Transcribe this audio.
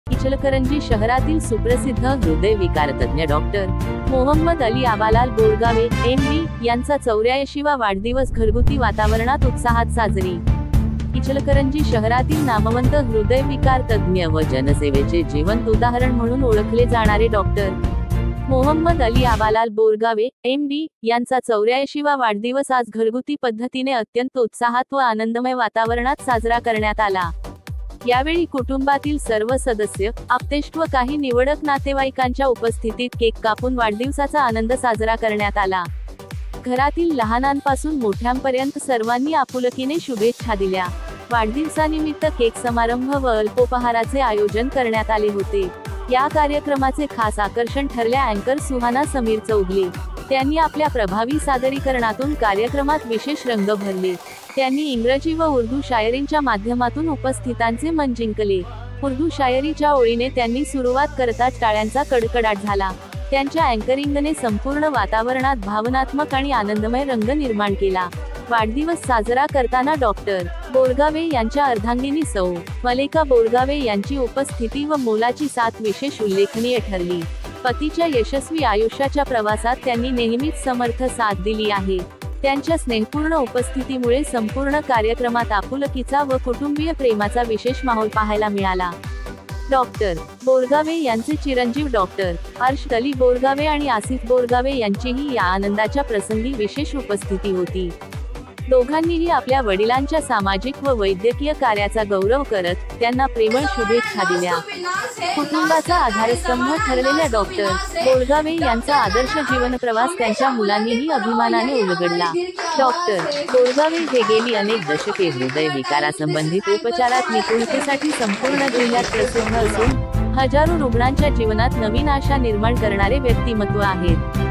इचलकरंजी शहरातील सुप्रसिद्ध हृदयविकार तज्ञ डॉक्टर मोहम्मद अली आबालाल बोरगावे MD यांचा 84वा वाढदिवस घरगुती वातावरणात उत्साहात साजरी। इचलकरंजी शहरातील नामवंत हृदयविकार तज्ञ व जनसेवेचे जिवंत उदाहरण म्हणून ओळखले जाणारे डॉक्टर मोहम्मद अली आबालाल बोरगावे MD यांचा 84वा वाढदिवस आज घरगुती पद्धतीने अत्यंत उत्साहात व आनंदमय वातावरणात साजरा करण्यात आला। यावेळी कुटुंबातील सर्व सदस्य, आप्तेष्ट व काही निवडक नातेवाईकांच्या उपस्थितीत केक कापून वाढदिवसाचा आनंद साजरा करण्यात आला। घरातील लहानांपासून मोठ्यांपर्यंत सर्वांनी आपुलकीने शुभेच्छा दिल्या। वाढदिवसानिमित्त केक समारंभ व अल्पोपहाराचे आयोजन करण्यात आले होते। या कार्यक्रमाचे खास आकर्षण ठरल्या अँकर सुहाना समीर चौगले। त्यांनी आपल्या प्रभावी सादरीकरणातून कार्यक्रमात विशेष रंग भरले। त्यांनी इंग्रजी व उर्दू शायरींच्या माध्यमातून उपस्थितांचे मन जिंकले। उर्दू शायरीच्या ओळीने त्यांनी सुरुवात करताच टाळ्यांचा कडकडाट झाला। त्यांच्या अँकरिंगने संपूर्ण वातावरणात भावनात्मक आणि आनंदमय रंग निर्माण केला। वाढदिवस साजरा करताना डॉक्टर बोरगावे यांच्या अर्धांगिनी सौ मलेका बोरगावे यांची उपस्थिती व मोलाची साथ विशेष उल्लेखनीय ठरली। पतीच्या यशस्वी आयुष्याच्या प्रवासात त्यांनी नेहमीच समर्थ साथ दिली आहे। त्यांच्या स्नेहपूर्ण उपस्थितीमुळे संपूर्ण कार्यक्रमात आपुलकीचा व कुटुंबीय प्रेमाचा विशेष माहोल पाहायला मिळाला। डॉक्टर बोरगावे यांचे चिरंजीव डॉक्टर अर्शद अली बोरगावे आणि आसिफ बोरगावे यांचीही या आनंदाच्या प्रसंगी विशेष उपस्थिती होती। दोघांनीही आपल्या वडिलांच्या सामाजिक व वैद्यकीय कार्याचा गौरव करत त्यांना प्रेमळ शुभेच्छा दिल्या। कुटुंबाचा आधारस्तंभ ठरलेल्या डॉक्टर बोरगावे यांचा आदर्श जीवनप्रवास त्यांच्या मुलांनीही अभिमानाने उलगडला। डॉक्टर बोरगावे हे गेली अनेक दशके हृदयविकारासंबंधित उपचारात निपुणतेसाठी संपूर्ण जिल्ह्यात प्रसिद्ध असून हजारो रुग्णांच्या जीवनात नवीन आशा निर्माण करणारे व्यक्तिमत्व आहेत।